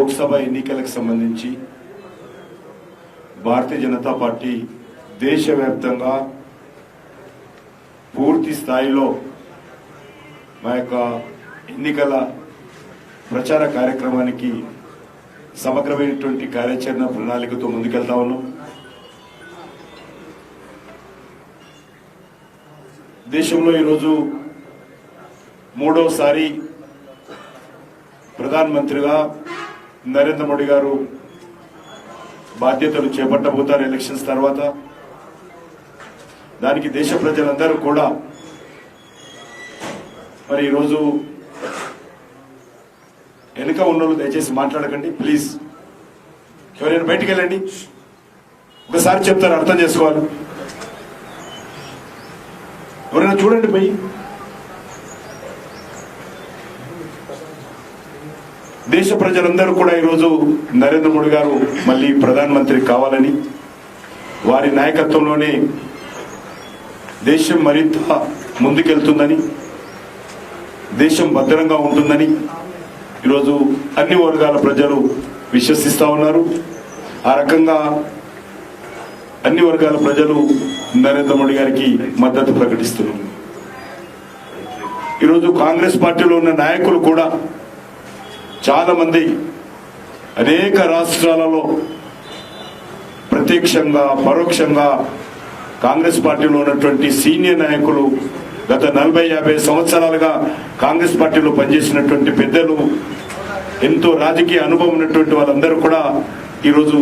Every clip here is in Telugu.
లోక్సభ ఎన్నికలకు సంబంధించి భారతీయ జనతా పార్టీ దేశవ్యాప్తంగా పూర్తి స్థాయిలో మా యొక్క ఎన్నికల ప్రచార కార్యక్రమానికి సమగ్రమైనటువంటి కార్యాచరణ ప్రణాళికతో ముందుకెళ్తా ఉన్నాం. దేశంలో ఈరోజు మూడోసారి ప్రధానమంత్రిగా నరేంద్ర మోడీ గారు బాధ్యతలు చేపట్టబోతారు ఎలక్షన్స్ తర్వాత. దానికి దేశ ప్రజలందరూ కూడా మరి ఈరోజు వెనుక ఉన్నోళ్ళు దయచేసి మాట్లాడకండి ప్లీజ్. ఎవరైనా బయటికి వెళ్ళండి. ఒకసారి చెప్తారు, అర్థం చేసుకోవాలి. ఎవరైనా చూడండి పోయి. దేశ ప్రజలందరూ కూడా ఈరోజు నరేంద్ర మోడీ గారు మళ్ళీ ప్రధానమంత్రి కావాలని, వారి నాయకత్వంలోనే దేశం మరింత ముందుకెళ్తుందని, దేశం భద్రంగా ఉంటుందని ఈరోజు అన్ని వర్గాల ప్రజలు విశ్వసిస్తా ఉన్నారు. ఆ రకంగా అన్ని వర్గాల ప్రజలు నరేంద్ర మోడీ గారికి మద్దతు ప్రకటిస్తున్నారు. ఈరోజు కాంగ్రెస్ పార్టీలో ఉన్న నాయకులు కూడా చాలా మంది అనేక రాష్ట్రాలలో ప్రత్యక్షంగా పరోక్షంగా కాంగ్రెస్ పార్టీలో ఉన్నటువంటి సీనియర్ నాయకులు, గత 40-50 సంవత్సరాలుగా కాంగ్రెస్ పార్టీలో పనిచేసినటువంటి పెద్దలు, ఎంతో రాజకీయ అనుభవం ఉన్నటువంటి వాళ్ళందరూ కూడా ఈరోజు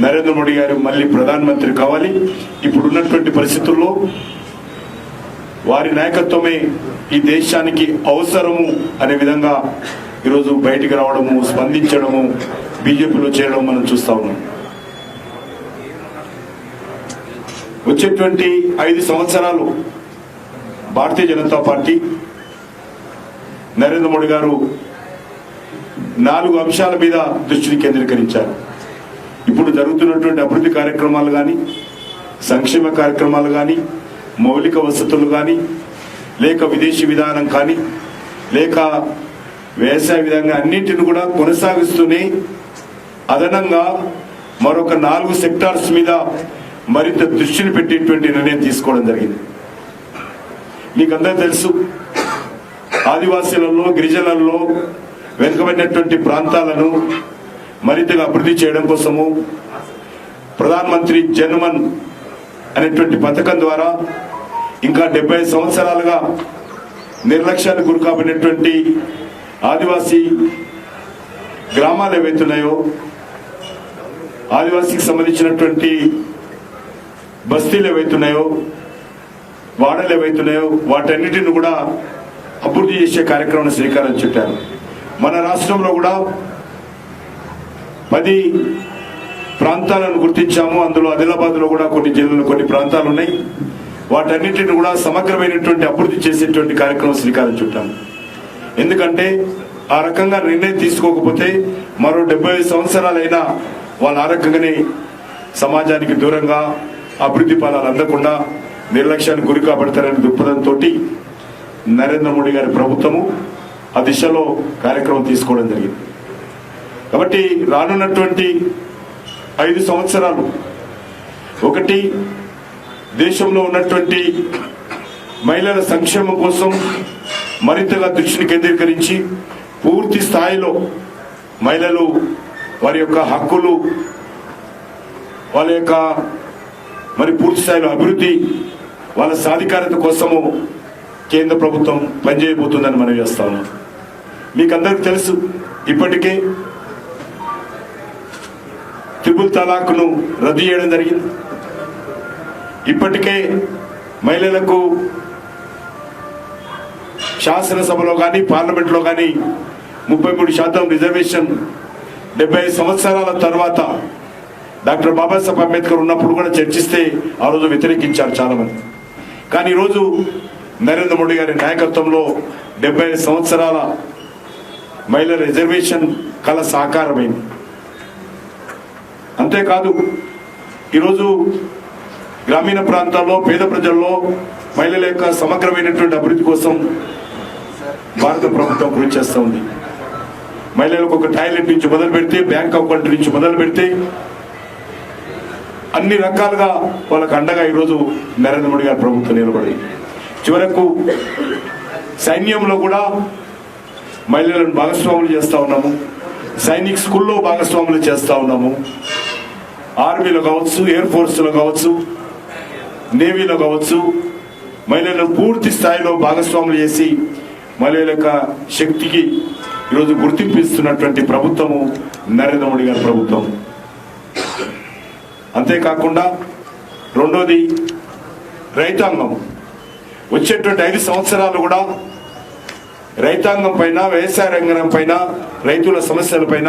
నరేంద్ర మోడీ గారు మళ్ళీ ప్రధానమంత్రి కావాలి, ఇప్పుడున్నటువంటి పరిస్థితుల్లో వారి నాయకత్వమే ఈ దేశానికి అవసరము అనే విధంగా ఈరోజు బయటికి రావడము, స్పందించడము, బీజేపీలో చేయడం మనం చూస్తా ఉన్నాం. వచ్చేటువంటి 5 సంవత్సరాలు భారతీయ జనతా పార్టీ నరేంద్ర మోడీ గారు 4 అంశాల మీద దృష్టిని కేంద్రీకరించారు. ఇప్పుడు జరుగుతున్నటువంటి అభివృద్ధి కార్యక్రమాలు కానీ, సంక్షేమ కార్యక్రమాలు కానీ, మౌలిక వసతులు కానీ, లేక విదేశీ విధానం కానీ, లేక వ్యవసాయ విధానం, అన్నింటిని కూడా కొనసాగిస్తూనే అదనంగా మరొక 4 సెక్టార్స్ మీద మరింత దృష్టిని పెట్టేటువంటి నిర్ణయం తీసుకోవడం జరిగింది. మీకందరూ తెలుసు, ఆదివాసీలలో, గిరిజనులలో, వెనుకబడినటువంటి ప్రాంతాలను మరింతగా అభివృద్ధి చేయడం కోసము ప్రధానమంత్రి జన్మన్ అనేటువంటి పథకం ద్వారా ఇంకా 70 సంవత్సరాలుగా నిర్లక్ష్యానికి గురి కాబడినటువంటి ఆదివాసీ గ్రామాలు ఏవైతున్నాయో, ఆదివాసీకి సంబంధించినటువంటి బస్తీలు ఏవైతున్నాయో, వాడలు ఏవైతున్నాయో వాటన్నిటిని కూడా అభివృద్ధి చేసే కార్యక్రమం శ్రీకారం చుట్టారు. మన రాష్ట్రంలో కూడా 10 ప్రాంతాలను గుర్తించాము. అందులో ఆదిలాబాద్ లో కూడా కొన్ని జిల్లాలు, కొన్ని ప్రాంతాలు ఉన్నాయి. వాటన్నిటిని కూడా సమగ్రమైనటువంటి అభివృద్ధి చేసేటువంటి కార్యక్రమం శ్రీకారం చుట్టాము. ఎందుకంటే ఆ రకంగా నిర్ణయం తీసుకోకపోతే మరో 70 సంవత్సరాలైనా వాళ్ళు ఆ రకంగానే సమాజానికి దూరంగా అభివృద్ధి ఫలాలు అందకుండా నిర్లక్ష్యానికి గురి కాబడతారనే దృక్పథంతో నరేంద్ర మోడీ గారి ప్రభుత్వము ఆ దిశలో కార్యక్రమం తీసుకోవడం జరిగింది. కాబట్టి రానున్నటువంటి 5 సంవత్సరాలు, ఒకటి దేశంలో ఉన్నటువంటి మహిళల సంక్షేమం కోసం మరింతగా దృష్టిని కేంద్రీకరించి పూర్తి స్థాయిలో మహిళలు వారి యొక్క హక్కులు, వాళ్ళ యొక్క మరి పూర్తి స్థాయిలో అభివృద్ధి, వాళ్ళ సాధికారత కోసము కేంద్ర ప్రభుత్వం పనిచేయబోతుందని మనం చేస్తా ఉన్నాం. మీకు అందరికి తెలుసు, ఇప్పటికే ట్రిపుల్ తలాక్ను రద్దు చేయడం జరిగింది. ఇప్పటికే మహిళలకు శాసనసభలో కానీ పార్లమెంట్లో కానీ 33% రిజర్వేషన్ 70 సంవత్సరాల తర్వాత డాక్టర్ బాబాసాహెబ్ అంబేద్కర్ ఉన్నప్పుడు కూడా చర్చిస్తే ఆ రోజు వ్యతిరేకించారు చాలా మంది. కానీ ఈరోజు నరేంద్ర మోడీ గారి నాయకత్వంలో 70 సంవత్సరాల మహిళల రిజర్వేషన్ కళ సాకారమైంది. అంతేకాదు ఈరోజు గ్రామీణ ప్రాంతాల్లో పేద ప్రజల్లో మహిళల యొక్క సమగ్రమైనటువంటి అభివృద్ధి కోసం భారత ప్రభుత్వం కృషి చేస్తూ ఉంది. మహిళలకు ఒక టాయిలెట్ నుంచి మొదలు పెడితే, బ్యాంక్ అకౌంట్ నుంచి మొదలు పెడితే అన్ని రకాలుగా వాళ్ళకు అండగా ఈరోజు నరేంద్ర మోడీ గారి ప్రభుత్వం నిలబడి, చివరకు సైన్యంలో కూడా మహిళలను భాగస్వాములు చేస్తూ ఉన్నాము, సైనిక్ స్కూల్లో భాగస్వాములు చేస్తూ ఉన్నాము, ఆర్మీలో కావచ్చు, ఎయిర్ ఫోర్స్లో కావచ్చు, నేవీలో కావచ్చు, మహిళలను పూర్తి స్థాయిలో భాగస్వాములు చేసి మహిళల యొక్క శక్తికి ఈరోజు గుర్తింపు ఇస్తున్నటువంటి ప్రభుత్వము నరేంద్ర మోడీ గారి ప్రభుత్వం. అంతేకాకుండా రెండోది రైతాంగం. వచ్చేటువంటి 5 సంవత్సరాలు కూడా రైతాంగం పైన, వ్యవసాయ రంగం పైన, రైతుల సమస్యల పైన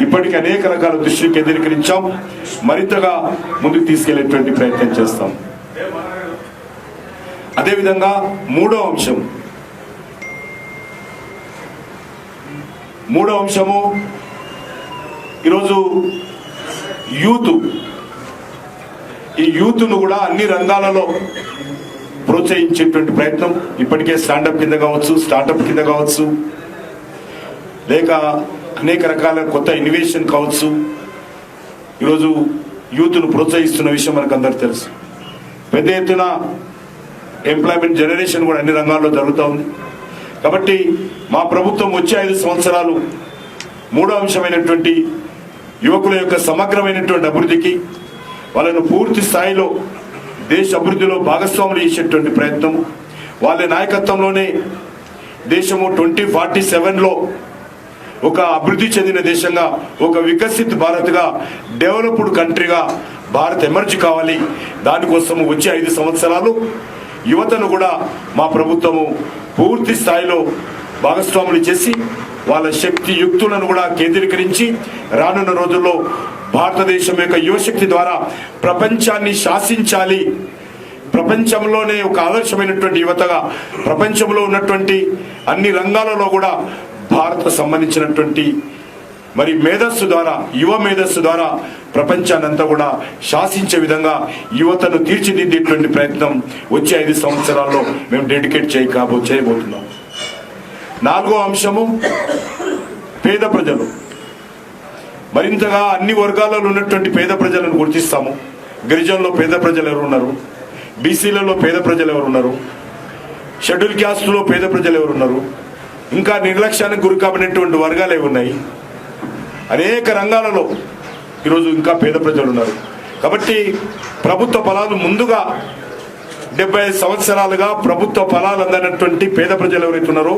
ఇప్పటికీ అనేక రకాల దృష్టి కేంద్రీకరించాం. మరింతగా ముందుకు తీసుకెళ్లేటువంటి ప్రయత్నం చేస్తాం. అదేవిధంగా మూడో అంశము ఈరోజు యూత్. ఈ యూత్ను కూడా అన్ని రంగాలలో ప్రోత్సహించేటువంటి ప్రయత్నం ఇప్పటికే స్టాండప్ కింద కావచ్చు, స్టార్టప్ కింద కావచ్చు, లేక అనేక రకాల కొత్త ఇన్నోవేషన్ కావచ్చు, ఈరోజు యూత్ను ప్రోత్సహిస్తున్న విషయం మనకు అందరికీ తెలుసు. పెద్ద ఎత్తున ఎంప్లాయ్మెంట్ జనరేషన్ కూడా అన్ని రంగాల్లో జరుగుతూ ఉంది. కాబట్టి మా ప్రభుత్వం వచ్చే 5 సంవత్సరాలు మూడో అంశమైనటువంటి యువకుల యొక్క సమగ్రమైనటువంటి అభివృద్ధికి, వాళ్ళను పూర్తి స్థాయిలో దేశ అభివృద్ధిలో భాగస్వాములు చేసేటువంటి ప్రయత్నం, వాళ్ళ నాయకత్వంలోనే దేశము 2047లో ఒక అభివృద్ధి చెందిన దేశంగా, ఒక వికసిత్ భారత్గా, డెవలప్డ్ కంట్రీగా భారత్ ఎమర్జ్ కావాలి. దానికోసము వచ్చే 5 సంవత్సరాలు యువతను కూడా మా ప్రభుత్వము పూర్తి స్థాయిలో భాగస్వాములు చేసి వాళ్ళ శక్తి యుక్తులను కూడా కేంద్రీకరించి రానున్న రోజుల్లో భారతదేశం యొక్క యువశక్తి ద్వారా ప్రపంచాన్ని శాసించాలి. ప్రపంచంలోనే ఒక ఆదర్శమైనటువంటి యువతగా, ప్రపంచంలో ఉన్నటువంటి అన్ని రంగాలలో కూడా భారత్ సంబంధించినటువంటి మరి మేధస్సు ద్వారా, యువ మేధస్సు ద్వారా ప్రపంచాన్ని అంతా కూడా శాసించే విధంగా యువతను తీర్చిదిద్దేటువంటి ప్రయత్నం వచ్చే 5 సంవత్సరాల్లో మేము డెడికేట్ చేయబోతున్నాం. 4వ అంశము పేద ప్రజలు. మరింతగా అన్ని వర్గాలలో ఉన్నటువంటి పేద ప్రజలను గుర్తిస్తాము. గిరిజనుల్లో పేద ప్రజలు ఎవరు ఉన్నారు, బీసీలలో పేద ప్రజలు ఎవరు ఉన్నారు, షెడ్యూల్ క్యాస్ట్లో పేద ప్రజలు ఎవరు ఉన్నారు, ఇంకా నిర్లక్ష్యానికి గురి కాబడినటువంటి వర్గాలు ఏవి ఉన్నాయి. అనేక రంగాలలో ఈరోజు ఇంకా పేద ప్రజలు ఉన్నారు. కాబట్టి ప్రభుత్వ ఫలాలు ముందుగా 75 సంవత్సరాలుగా ప్రభుత్వ ఫలాలు అందనటువంటి పేద ప్రజలు ఎవరైతే ఉన్నారో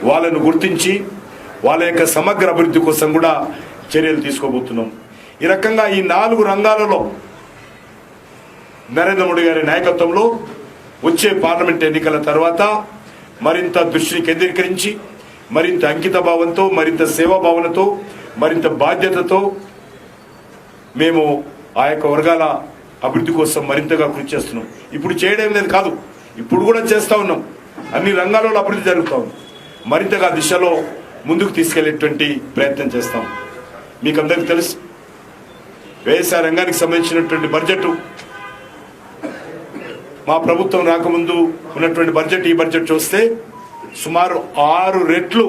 వాళ్ళను గుర్తించి వాళ్ళ యొక్క సమగ్ర అభివృద్ధి కోసం కూడా చర్యలు తీసుకోబోతున్నాం. ఈ రకంగా ఈ 4 రంగాలలో నరేంద్ర మోడీ గారి నాయకత్వంలో వచ్చే పార్లమెంట్ ఎన్నికల తర్వాత మరింత దృష్టిని కేంద్రీకరించి, మరింత అంకిత భావంతో, మరింత సేవాభావనతో, మరింత బాధ్యతతో మేము ఆ యొక్క వర్గాల అభివృద్ధి కోసం మరింతగా కృషి చేస్తున్నాం. ఇప్పుడు చేయడం లేదు కాదు, ఇప్పుడు కూడా చేస్తూ ఉన్నాం. అన్ని రంగాలలో అభివృద్ధి జరుగుతూ ఉంది. మరింతగా దిశలో ముందుకు తీసుకెళ్లేటువంటి ప్రయత్నం చేస్తాం. మీకు అందరికీ తెలుసు, వ్యవసాయ రంగానికి సంబంధించినటువంటి బడ్జెట్ మా ప్రభుత్వం రాకముందు ఉన్నటువంటి బడ్జెట్ ఈ బడ్జెట్ చూస్తే సుమారు 6 రెట్లు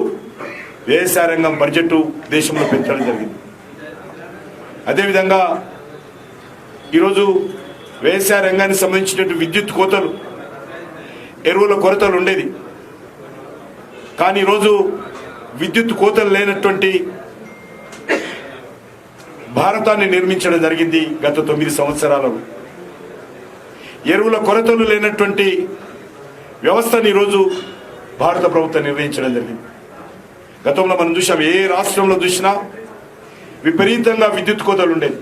వ్యవసాయ రంగం బడ్జెట్ దేశంలో పెంచడం జరిగింది. అదేవిధంగా ఈరోజు వ్యవసాయ రంగానికి సంబంధించినటువంటి విద్యుత్ కోతలు, ఎరువుల కొరతలు ఉండేది. కానీ ఈరోజు విద్యుత్ కోతలు లేనటువంటి భారతాన్ని నిర్మించడం జరిగింది గత 9 సంవత్సరాలలో. ఎరువుల కొరతలు లేనటువంటి వ్యవస్థను ఈరోజు భారత ప్రభుత్వం నిర్ణయించడం జరిగింది. గతంలో మనం చూసాం, ఏ రాష్ట్రంలో చూసినా విపరీతంగా విద్యుత్ కోతలు ఉండేది,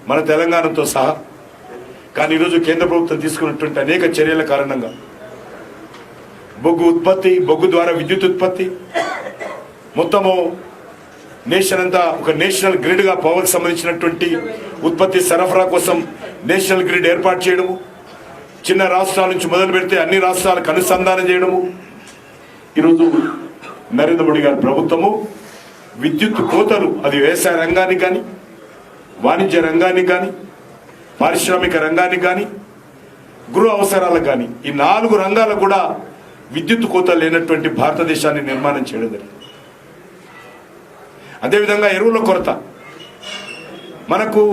మన తెలంగాణతో సహా. కానీ ఈరోజు కేంద్ర ప్రభుత్వం తీసుకున్నటువంటి అనేక చర్యల కారణంగా బొగ్గు ఉత్పత్తి, బొగ్గు ద్వారా విద్యుత్ ఉత్పత్తి, మొత్తము నేషన్ అంతా ఒక నేషనల్ గ్రిడ్గా పవర్కి సంబంధించినటువంటి ఉత్పత్తి సరఫరా కోసం నేషనల్ గ్రిడ్ ఏర్పాటు చేయడము, చిన్న రాష్ట్రాల నుంచి మొదలు పెడితే అన్ని రాష్ట్రాలకు అనుసంధానం చేయడము. ఈరోజు నరేంద్ర మోడీ గారి ప్రభుత్వము విద్యుత్ కోతలు, అది వ్యవసాయ రంగానికి కానీ, వాణిజ్య రంగానికి కానీ, పారిశ్రామిక రంగానికి కానీ, గృహ అవసరాలకు కానీ, ఈ 4 రంగాలకు కూడా విద్యుత్ కోత లేనటువంటి భారతదేశాన్ని నిర్మాణం చేయడం జరిగింది. అదేవిధంగా ఎరువుల కొరత. మనకు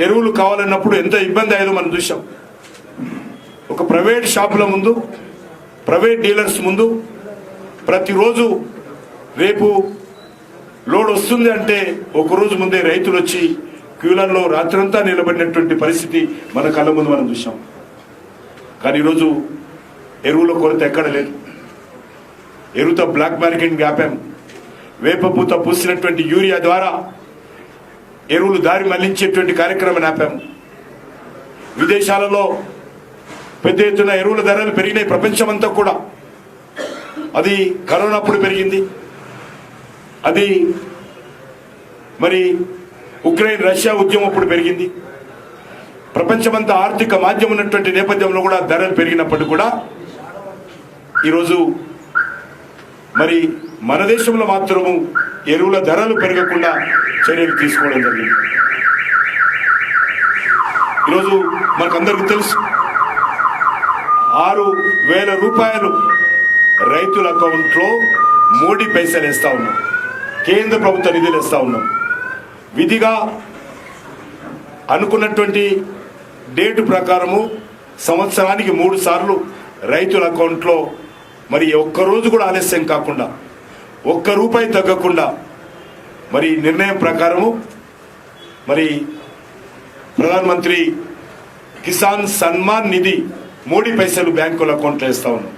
ఎరువులు కావాలన్నప్పుడు ఎంత ఇబ్బంది అయ్యేదో మనం చూసాం. ఒక ప్రైవేట్ షాపుల ముందు, ప్రైవేట్ డీలర్స్ ముందు ప్రతిరోజు రేపు లోడ్ వస్తుంది అంటే ఒకరోజు ముందే రైతులు వచ్చి క్యూలర్లో రాత్రంతా నిలబడినటువంటి పరిస్థితి మన కళ్ళ ముందు మనం చూసాం. కానీ ఈరోజు ఎరువుల కొరత ఎక్కడ లేదు. ఎరువుతో బ్లాక్ మార్కెటింగ్ ఆపాం. వేపపూత పూసినటువంటి యూరియా ద్వారా ఎరువులు దారి మళ్లించేటువంటి కార్యక్రమాన్ని ఆపాము. విదేశాలలో పెద్ద ఎత్తున ఎరువుల ధరలు పెరిగినాయి ప్రపంచమంతా కూడా. అది కరోనా అప్పుడు పెరిగింది, అది మరి ఉక్రెయిన్ రష్యా ఉద్యమం అప్పుడు పెరిగింది. ప్రపంచమంతా ఆర్థిక మాధ్యమం ఉన్నటువంటి నేపథ్యంలో కూడా ధరలు పెరిగినప్పుడు కూడా ఈరోజు మరి మన దేశంలో మాత్రము ఎరువుల ధరలు పెరగకుండా చర్యలు తీసుకోవడం జరిగింది. ఈరోజు మనకందరికీ తెలుసు 6,000 రూపాయలు రైతుల అకౌంట్లో మోడీ పైసలు వేస్తా ఉన్నాం, కేంద్ర ప్రభుత్వ నిధులు వేస్తా ఉన్నాం. విధిగా అనుకున్నటువంటి డేటు ప్రకారము సంవత్సరానికి 3 సార్లు రైతుల అకౌంట్లో మరి ఒక్కరోజు కూడా ఆలస్యం కాకుండా, ₹1 తగ్గకుండా మరి నిర్ణయం ప్రకారము మరి ప్రధానమంత్రి కిసాన్ సన్మాన్ నిధి మోడీ పైసలు బ్యాంకుల అకౌంట్లో వేస్తా ఉన్నాం.